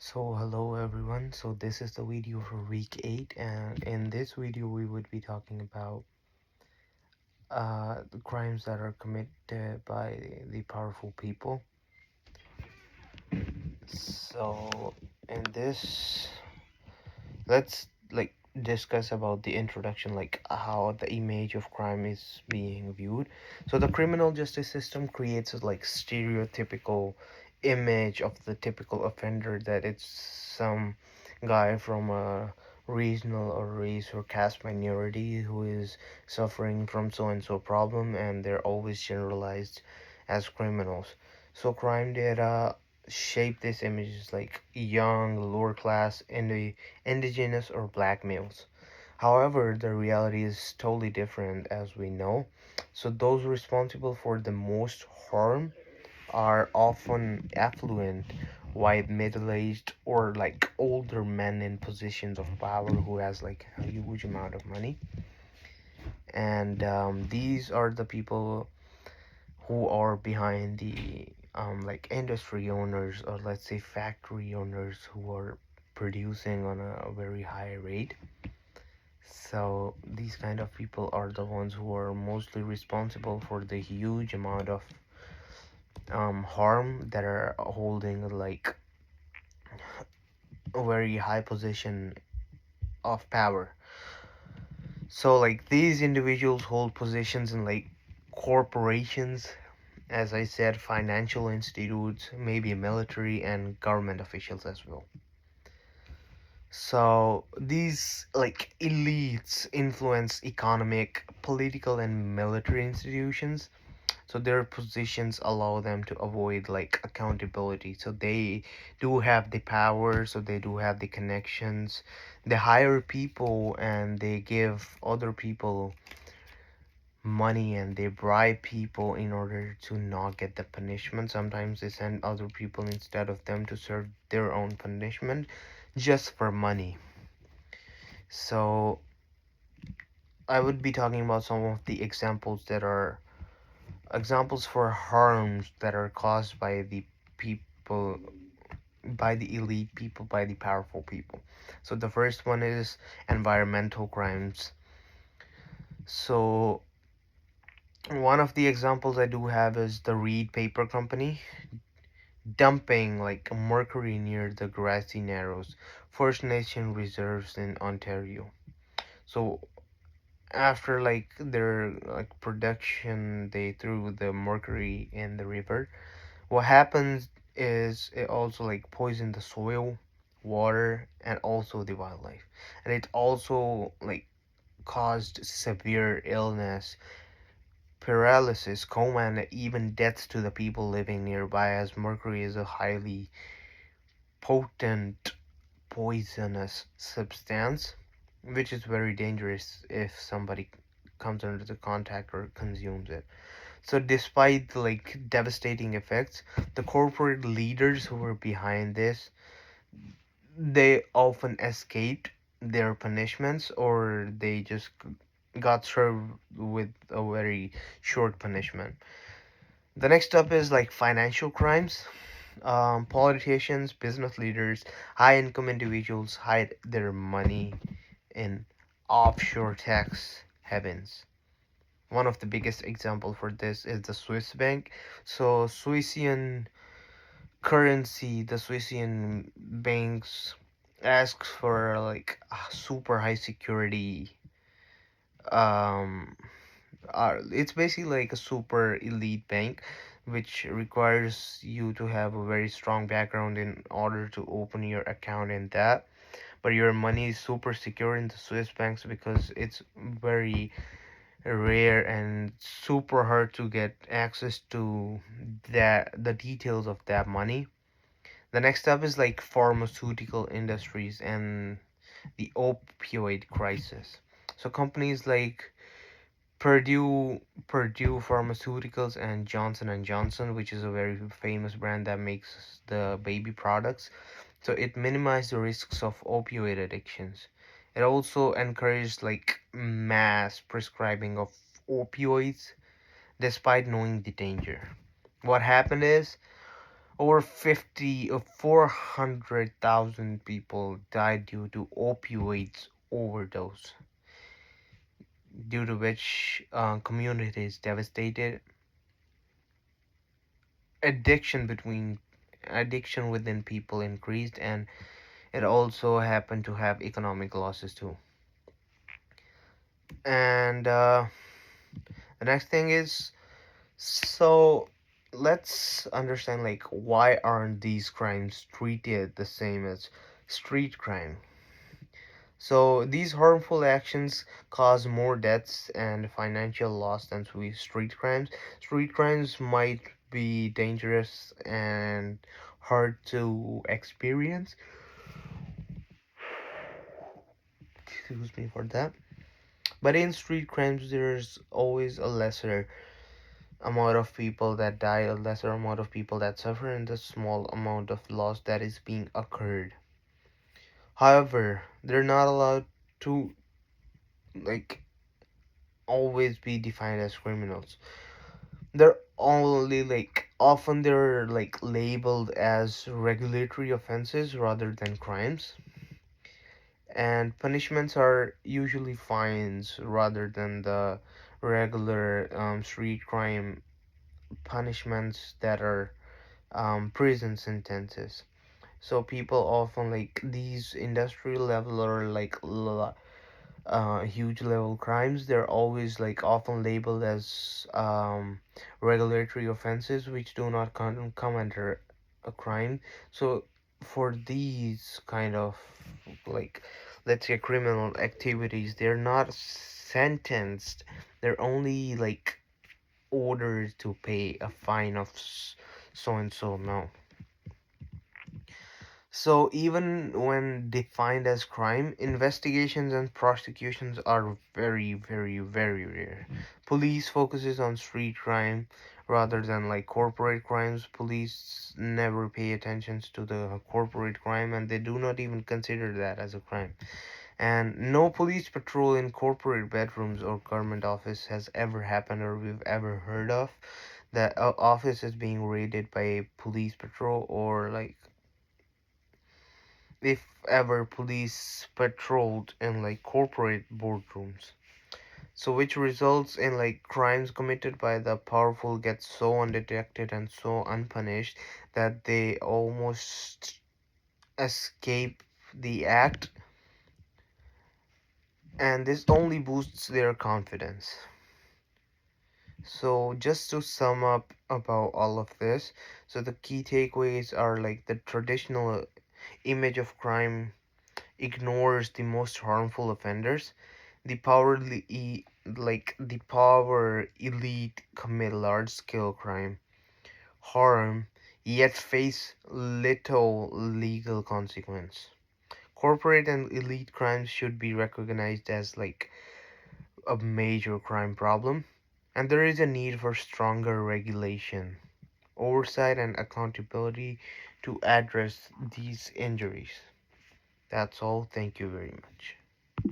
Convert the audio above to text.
So hello everyone, so this is the video for week 8, and in this video we would be talking about the crimes that are committed by the powerful people. So in this, let's discuss about the introduction, like how the image of crime is being viewed. So the criminal justice system creates a stereotypical image of the typical offender, that it's some guy from a regional or race or caste minority who is suffering from so and so problem, and they're always generalized as criminals. So crime data shape this image as young, lower class, indigenous, or black males. However, the reality is totally different, as we know. So those responsible for the most harm are often affluent, white, middle-aged, or older men in positions of power who has a huge amount of money. And these are the people who are behind the industry owners, or let's say factory owners, who are producing on a very high rate. So these kind of people are the ones who are mostly responsible for the huge amount of harm, that are holding a very high position of power. So these individuals hold positions in corporations, as I said, financial institutes, maybe military and government officials as well. So these elites influence economic, political, and military institutions. So their positions allow them to avoid accountability. So they do have the power, so they do have the connections. They hire people and they give other people money, and they bribe people in order to not get the punishment. Sometimes they send other people instead of them to serve their own punishment just for money. So I would be talking about some of the examples for harms that are caused by the people, by the elite people, by the powerful people. So the first one is environmental crimes. So one of the examples I do have is the Reed Paper Company dumping mercury near the grassy narrows, First Nation reserves in Ontario. So after their production, they threw the mercury in the river. What happens is it also poisoned the soil, water, and also the wildlife, and it also caused severe illness, paralysis, coma, and even deaths to the people living nearby, as mercury is a highly potent poisonous substance, which is very dangerous if somebody comes under the contact or consumes it. So despite the devastating effects, the corporate leaders who were behind this, they often escaped their punishments, or they just got served with a very short punishment. The next up is financial crimes. Politicians, business leaders, high income individuals hide their money in offshore tax havens. One of the biggest example for this is the Swiss bank. So Swissian currency, the Swissian banks asks for a super high security. Um, it's basically like a super elite bank, which requires you to have a very strong background in order to open your account in that. But your money is super secure in the Swiss banks because it's very rare and super hard to get access to the details of that money. The next step is pharmaceutical industries and the opioid crisis. So companies like Purdue Pharmaceuticals and Johnson and Johnson, which is a very famous brand that makes the baby products. So it minimized the risks of opioid addictions. It also encouraged mass prescribing of opioids despite knowing the danger. What happened is Over 50 or 400,000 people died due to opioids overdose, due to which communities devastated. Addiction between addiction within people increased, and it also happened to have economic losses too. And the next thing is, so let's understand like why aren't these crimes treated the same as street crime? So these harmful actions cause more deaths and financial loss than street crimes. Street crimes might be dangerous and hard to experience. Excuse me for that. But in street crimes, there's always a lesser amount of people that die, a lesser amount of people that suffer, and the small amount of loss that is being occurred. However, they're not allowed to like always be defined as criminals. They're only like often they're like labeled as regulatory offenses rather than crimes, and punishments are usually fines rather than the regular street crime punishments that are prison sentences. So people often like these industrial level or like huge level crimes, they're always like often labeled as regulatory offenses which do not come under a crime. So for these kind of like, let's say, criminal activities, they're not sentenced, they're only like ordered to pay a fine of so and so amount. So even when defined as crime, investigations and prosecutions are very, very, very rare. Police focuses on street crime rather than like corporate crimes. Police never pay attention to the corporate crime, and they do not even consider that as a crime. And no police patrol in corporate bedrooms or government office has ever happened or we've ever heard of. That office is being raided by a police patrol, or like if ever police patrolled in like corporate boardrooms. So which results in like crimes committed by the powerful get so undetected and so unpunished that they almost escape the act, and this only boosts their confidence. So just to sum up about all of this, so the key takeaways are like the traditional image of crime ignores the most harmful offenders. The power elite commit large scale crime, harm, yet face little legal consequence. Corporate and elite crimes should be recognized as like a major crime problem, and there is a need for stronger regulation, oversight, and accountability to address these injuries. That's all. Thank you very much.